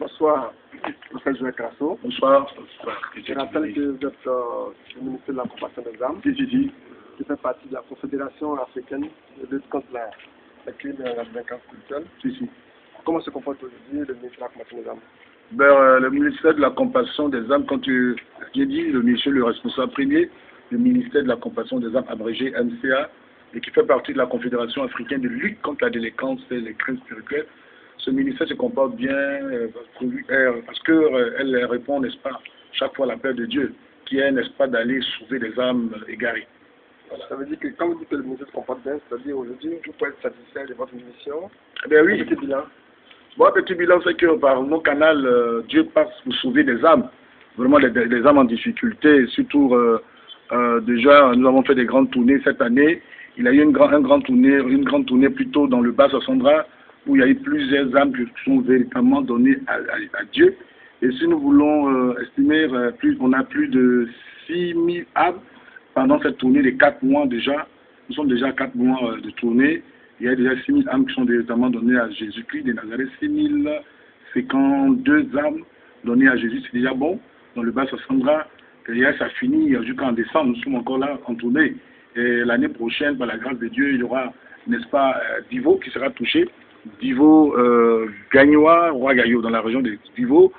Bonsoir, M. Joël Crasso. Bonsoir. Je rappelle que vous êtes le ministre de la Compassion des âmes, qui fait partie de la Confédération africaine de lutte contre la crime et la délinquance culturelle. Comment se comporte aujourd'hui le ministre de la Compassion des âmes? Le ministère de la Compassion des âmes, quand j'ai dit le monsieur, le responsable premier, le ministère de la Compassion des âmes, abrégé MCA, et qui fait partie de la Confédération africaine de lutte contre la délinquance et les crimes spirituels, ce ministère se comporte bien parce qu'elle répond, n'est-ce pas, chaque fois à l'appel de Dieu, qui est, n'est-ce pas, d'aller sauver des âmes égarées. Voilà. Ça veut dire que quand vous dites que le ministère se comporte bien, c'est-à-dire aujourd'hui, vous pouvez être satisfait de votre mission. Eh bien oui. Petit bilan. Bon, petit bilan, c'est que par nos canaux, Dieu passe pour sauver des âmes, vraiment des âmes en difficulté. Surtout, déjà, nous avons fait des grandes tournées cette année. Il y a eu une grande tournée plutôt dans le Bas-Sassandra, où il y a eu plusieurs âmes qui sont véritablement données à Dieu. Et si nous voulons estimer, on a plus de 6000 âmes pendant cette tournée de 4 mois déjà. Nous sommes déjà à 4 mois de tournée. Il y a déjà 6000 âmes qui sont véritablement données à Jésus-Christ de Nazareth. 6052 âmes données à Jésus, c'est déjà bon. Dans le Bas-Sassandra, ça finit jusqu'en décembre. Nous sommes encore là en tournée. Et l'année prochaine, par la grâce de Dieu, il y aura, n'est-ce pas, Divo qui sera touché. Divo, Gagnoa, Roi-Gaillot, dans la région de Divo,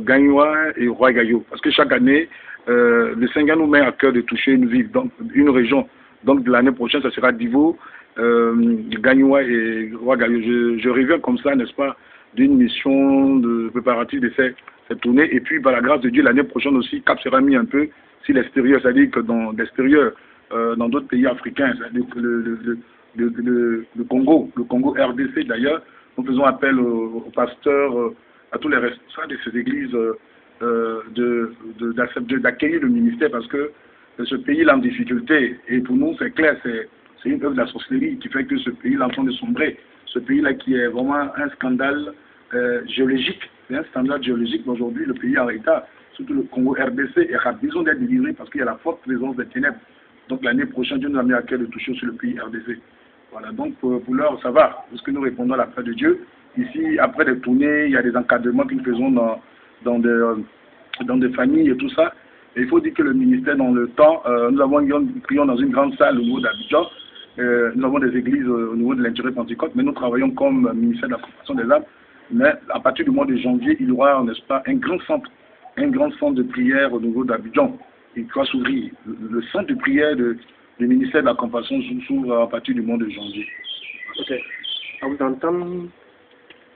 Gagnoa et Roi-Gaillot. Parce que chaque année, le Seigneur nous met à cœur de toucher une ville, donc une région. Donc l'année prochaine, ça sera Divo, Gagnoa et Roi-Gaillot. Je reviens comme ça, n'est-ce pas, d'une mission de préparative de cette tournée. Et puis, par la grâce de Dieu, l'année prochaine aussi, Cap sera mis un peu sur l'extérieur, c'est-à-dire que dans l'extérieur, dans d'autres pays africains, c'est-à-dire que le Congo RDC d'ailleurs, nous faisons appel aux pasteurs, à tous les responsables de ces églises d'accueillir le ministère parce que ce pays-là en difficulté. Et pour nous, c'est clair, c'est une œuvre de la sorcellerie qui fait que ce pays-là est en train de sombrer. Ce pays-là qui est vraiment un scandale géologique. C'est un scandale géologique. Aujourd'hui, le pays en état, surtout le Congo RDC, a besoin d'être délivré parce qu'il y a la forte présence des ténèbres. Donc l'année prochaine, Dieu nous a mis à cœur de toucher sur le pays RDC. Voilà, donc pour l'heure, ça va, parce que nous répondons à l'appel de Dieu. Ici, après des tournées, il y a des encadrements que nous faisons dans des familles et tout ça. Et il faut dire que le ministère, dans le temps, nous prions dans une grande salle au niveau d'Abidjan. Nous avons des églises au niveau de l'intérieur Pentecôte, mais nous travaillons comme ministère de la Compassion des âmes. Mais à partir du mois de janvier, il y aura, n'est-ce pas, un grand centre de prière au niveau d'Abidjan. Il va s'ouvrir. Le centre de prière du ministère de la Compassion s'ouvre à partir du mois de janvier. Ok. À vous entendre,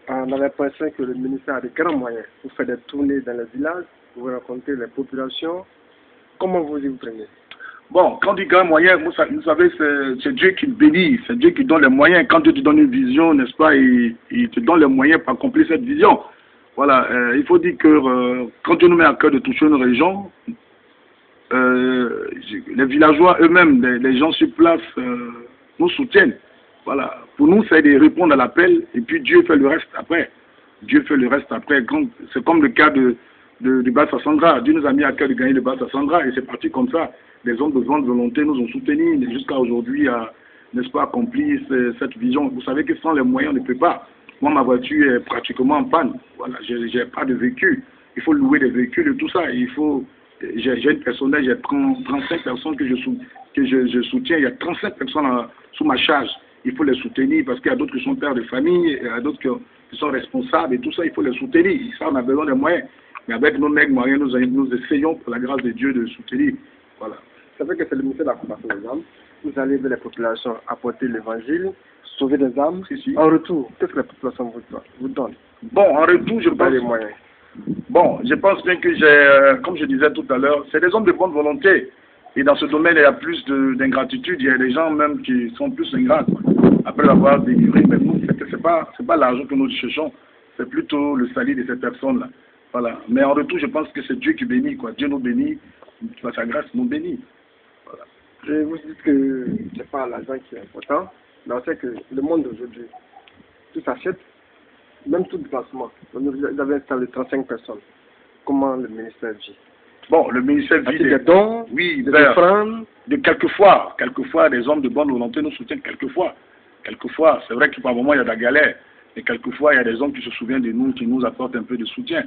on a l'impression que le ministère a de grands moyens. Vous faites des tournées dans les villages, vous rencontrez les populations. Comment vous y prenez? Bon, quand on dit grands moyens, vous savez, c'est Dieu qui bénit, c'est Dieu qui donne les moyens. Quand Dieu te donne une vision, n'est-ce pas, il te donne les moyens pour accomplir cette vision. Voilà, il faut dire que quand Dieu nous met à cœur de toucher une région, les villageois eux-mêmes, les gens sur place, nous soutiennent. Voilà. Pour nous, c'est de répondre à l'appel et puis Dieu fait le reste après. Dieu fait le reste après. C'est comme le cas du Bas-Sassandra. Dieu nous a mis à cœur de gagner le Bas-Sassandra et c'est parti comme ça. Les hommes de grande volonté nous ont soutenus jusqu'à aujourd'hui à, n'est-ce pas, accomplir cette vision. Vous savez que sans les moyens, on ne peut pas. Moi, ma voiture est pratiquement en panne. Voilà, j'ai pas de véhicule. Il faut louer des véhicules et tout ça. J'ai un personnel, j'ai 35 personnes que je soutiens. Il y a 35 personnes sous ma charge. Il faut les soutenir parce qu'il y a d'autres qui sont pères de famille, il y a d'autres qui sont responsables et tout ça, il faut les soutenir. Ça, on a besoin de moyens. Mais avec nos maigres moyens, nous essayons, pour la grâce de Dieu, de soutenir. Voilà. C'est vrai que c'est le ministère de la Compassion des âmes. Vous allez vers les populations apporter l'évangile, sauver des âmes. Si. En retour, qu'est-ce que la population vous donne? Bon, en retour, je pense... les moyens. Bon, je pense bien que comme je disais tout à l'heure, c'est des hommes de bonne volonté. Et dans ce domaine, il y a plus d'ingratitude. Il y a des gens même qui sont plus ingrats. Après l'avoir délivré, mais nous, c'est pas l'argent que nous cherchons. C'est plutôt le salut de ces personnes-là. Voilà. Mais en retour, je pense que c'est Dieu qui bénit, quoi. Dieu nous bénit, par sa grâce nous bénit. Voilà. Et vous dites que c'est pas l'argent qui est important, mais on sait que le monde d'aujourd'hui, tout s'achète, même tout déplacement. Vous avez installé 35 personnes. Comment le ministère vit? Bon, le ministère vit des dons, oui, des offrandes. Quelquefois, des hommes de bonne volonté nous soutiennent quelquefois. C'est vrai que par moment, il y a de la galère. Et quelquefois, il y a des hommes qui se souviennent de nous, qui nous apportent un peu de soutien.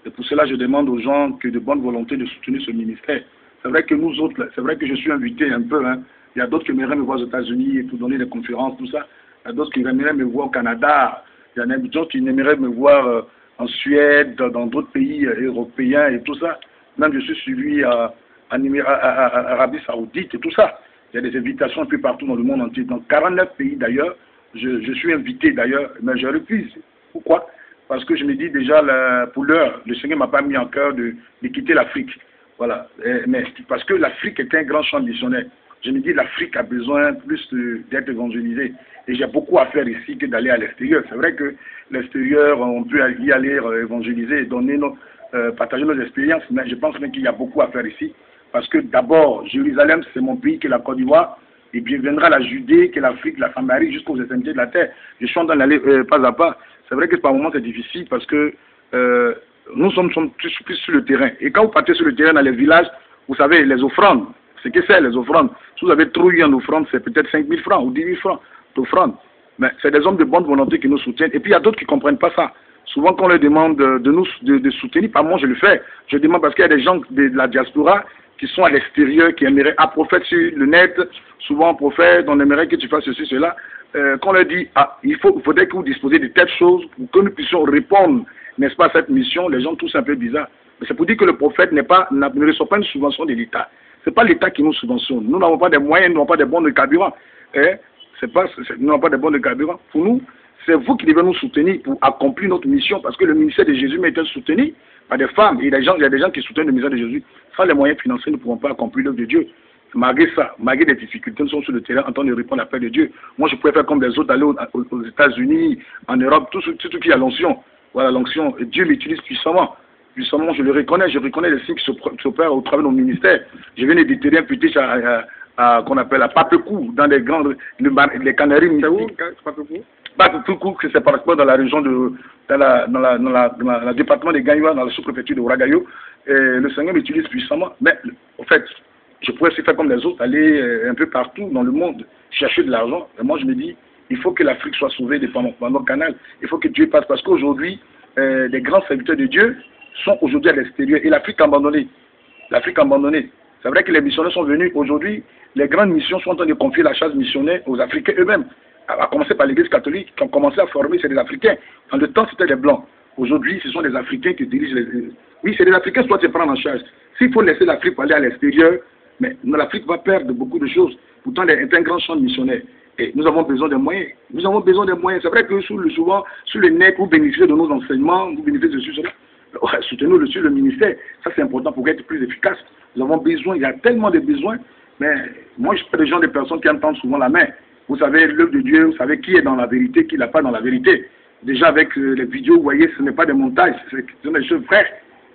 Et pour cela, je demande aux gens que de bonne volonté de soutenir ce ministère. C'est vrai que nous autres, c'est vrai que je suis invité un peu. Hein. Il y a d'autres qui aimeraient me voir aux États-Unis et pour donner des conférences, tout ça. Il y a d'autres qui aimeraient me voir au Canada. Il y en a d'autres qui aimeraient me voir en Suède, dans d'autres pays européens et tout ça. Même je suis suivi en Arabie Saoudite et tout ça. Il y a des invitations un peu partout dans le monde entier. Dans 49 pays d'ailleurs, je suis invité d'ailleurs, mais je refuse. Pourquoi? Parce que je me dis déjà, pour l'heure, le Seigneur ne m'a pas mis en cœur de quitter l'Afrique. Voilà. Mais parce que l'Afrique est un grand champ missionnaire. Je me dis l'Afrique a besoin plus d'être évangélisée. Et j'ai beaucoup à faire ici que d'aller à l'extérieur. C'est vrai que l'extérieur, on peut y aller évangéliser, donner partager nos expériences, mais je pense même qu'il y a beaucoup à faire ici. Parce que d'abord, Jérusalem, c'est mon pays, qui est la Côte d'Ivoire. Et bien viendra la Judée, qui est l'Afrique, la Samarie, jusqu'aux extrémités de la terre. Je suis en train d'aller pas à pas. C'est vrai que par moments c'est difficile parce que nous sommes plus sur le terrain. Et quand vous partez sur le terrain dans les villages, vous savez, les offrandes, c'est que c'est les offrandes. Si vous avez trop eu en offrande, c'est peut-être 5 000 francs ou 10 000 francs d'offrande. Mais c'est des hommes de bonne volonté qui nous soutiennent. Et puis il y a d'autres qui ne comprennent pas ça. Souvent quand on leur demande de soutenir, par moi je le fais. Je demande parce qu'il y a des gens de la diaspora qui sont à l'extérieur, qui aimeraient un prophète sur le net, souvent prophète, on aimerait que tu fasses ceci, cela. Quand on leur dit, il faudrait que vous disposiez de telles choses pour que nous puissions répondre, n'est-ce pas, à cette mission, les gens trouvent ça un peu bizarre. Mais c'est pour dire que le prophète ne reçoit pas une subvention de l'État. Ce n'est pas l'État qui nous subventionne. Nous n'avons pas de moyens, nous n'avons pas de bons de carburant. Nous n'avons pas de bons de carburant. Pour nous, c'est vous qui devez nous soutenir pour accomplir notre mission, parce que le ministère de Jésus m'a soutenu par des femmes. Et il y a des gens qui soutiennent le ministère de Jésus. Sans les moyens financiers, nous ne pourrons pas accomplir l'œuvre de Dieu. Malgré ça, malgré des difficultés, nous sommes sur le terrain en train de répondre à l'appel de Dieu. Moi, je pourrais faire comme les autres, aller aux États-Unis, en Europe, tout ce qui a l'onction. Voilà, l'onction. Dieu m'utilise puissamment. Puissamment, je le reconnais. Je reconnais les signes qui s'opèrent au travers de nos ministères. Je viens de déterrer un petit qu'on appelle à Papecou, dans les Canaries. C'est où, Papecou? Papecou, c'est par exemple dans la région dans le département de Gagnoua, dans la sous-préfecture de Ouagayo. Le Seigneur m'utilise puissamment. Mais, en fait, je pourrais aussi faire comme les autres, aller un peu partout dans le monde, chercher de l'argent. Et moi, je me dis, il faut que l'Afrique soit sauvée par notre canal. Il faut que Dieu passe. Parce qu'aujourd'hui, les grands serviteurs de Dieu sont aujourd'hui à l'extérieur. Et l'Afrique abandonnée. L'Afrique abandonnée. C'est vrai que les missionnaires sont venus. Aujourd'hui, les grandes missions sont en train de confier la charge missionnaire aux Africains eux-mêmes. À commencer par l'Église catholique, qui ont commencé à former, c'est des Africains. En le temps, c'était des Blancs. Aujourd'hui, ce sont des Africains qui dirigent les... Oui, c'est des Africains qui doivent se prendre en charge. S'il faut laisser l'Afrique aller à l'extérieur, mais l'Afrique va perdre beaucoup de choses. Pourtant, elle est un grand champ missionnaire. Et nous avons besoin de moyens. Nous avons besoin de moyens. C'est vrai que souvent, sur le net, vous bénéficiez de nos enseignements, vous bénéficiez de cela. Ouais, soutenez-nous sur le ministère. Ça, c'est important pour être plus efficace. Nous avons besoin, il y a tellement de besoins. Mais moi, je suis des personnes qui entendent souvent la main. Vous savez, l'œuvre de Dieu, vous savez qui est dans la vérité, qui n'est pas dans la vérité. Déjà, avec les vidéos, vous voyez, ce n'est pas des montages, ce sont des choses vraies.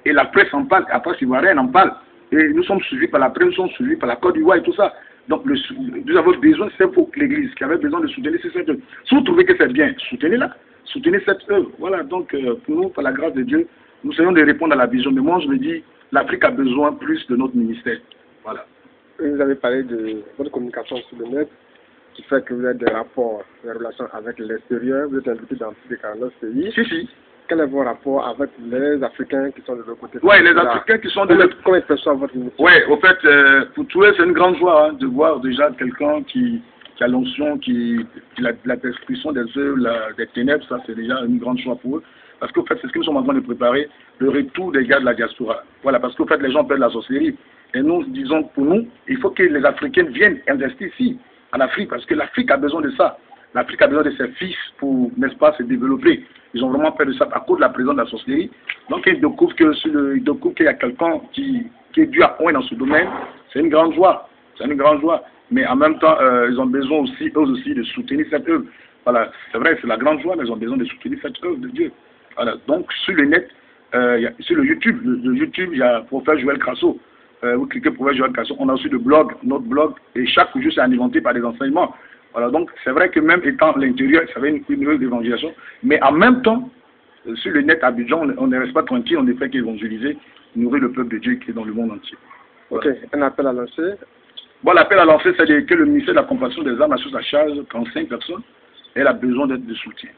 Et la presse en parle, la presse ivoirienne en parle. Et nous sommes suivis par la presse, nous sommes suivis par la Côte d'Ivoire et tout ça. Donc, nous avons besoin, c'est pour l'Église qui avait besoin de soutenir cette œuvre. Si vous trouvez que c'est bien, soutenez-la, soutenez cette œuvre. Voilà, donc, pour nous, par la grâce de Dieu, nous essayons de répondre à la vision. Mais moi, je me dis, l'Afrique a besoin plus de notre ministère. Voilà. Vous avez parlé de votre communication sur le net, qui fait que vous avez des rapports, des relations avec l'extérieur, vous êtes invité dans plus de 49 pays. Si. Quel est votre rapport avec les Africains qui sont de l'autre côté? Oui, les Africains qui sont de l'autre côté. Comment ils perçoivent votre ministère? Oui, au fait, pour tous, c'est une grande joie de voir déjà quelqu'un qui a l'onction, qui la description des œuvres, des ténèbres, ça c'est déjà une grande joie pour eux. Parce qu'au fait, c'est ce que nous sommes en train de préparer, le retour des gars de la diaspora. Voilà, parce qu'au fait, les gens perdent la sorcellerie. Et nous disons, pour nous, il faut que les Africains viennent investir ici, en Afrique, parce que l'Afrique a besoin de ça. L'Afrique a besoin de ses fils pour, n'est-ce pas, se développer. Ils ont vraiment peur de ça à cause de la présence de la sorcellerie. Donc, ils découvrent qu'il y a quelqu'un qui est dû à point dans ce domaine. C'est une grande joie. C'est une grande joie. Mais en même temps, ils ont besoin aussi, eux aussi, de soutenir cette œuvre. Voilà, c'est vrai, c'est la grande joie, mais ils ont besoin de soutenir cette œuvre de Dieu. Voilà. Donc, sur le net, sur le YouTube, il y a Prophète Joël Crasso. Vous cliquez Prophète Joël Crasso. On a aussi notre blog, et chaque jour, c'est alimenté par des enseignements. Voilà, donc c'est vrai que même étant à l'intérieur, ça avait une nouvelle évangélisation, mais en même temps, sur le net à Abidjan, on ne reste pas tranquille, on ne fait qu'évangéliser, nourrir le peuple de Dieu qui est dans le monde entier. Voilà. Ok, un appel à lancer. Bon, l'appel à lancer, c'est que le ministère de la compassion des âmes a sous sa charge 35 personnes, et elle a besoin de soutien.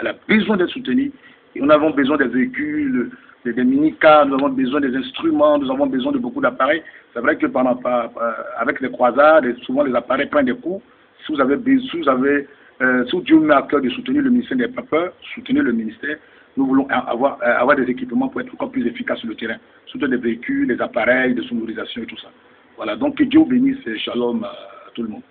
Elle a besoin d'être soutenue. Et nous avons besoin des véhicules, des mini-cars, nous avons besoin des instruments, nous avons besoin de beaucoup d'appareils. C'est vrai que avec les croisades, souvent les appareils prennent des coups. Si Dieu met à cœur de soutenir le ministère des papeurs, soutenir le ministère, nous voulons avoir des équipements pour être encore plus efficaces sur le terrain. Surtout des véhicules, des appareils de sonorisation et tout ça. Voilà, donc que Dieu bénisse et shalom à tout le monde.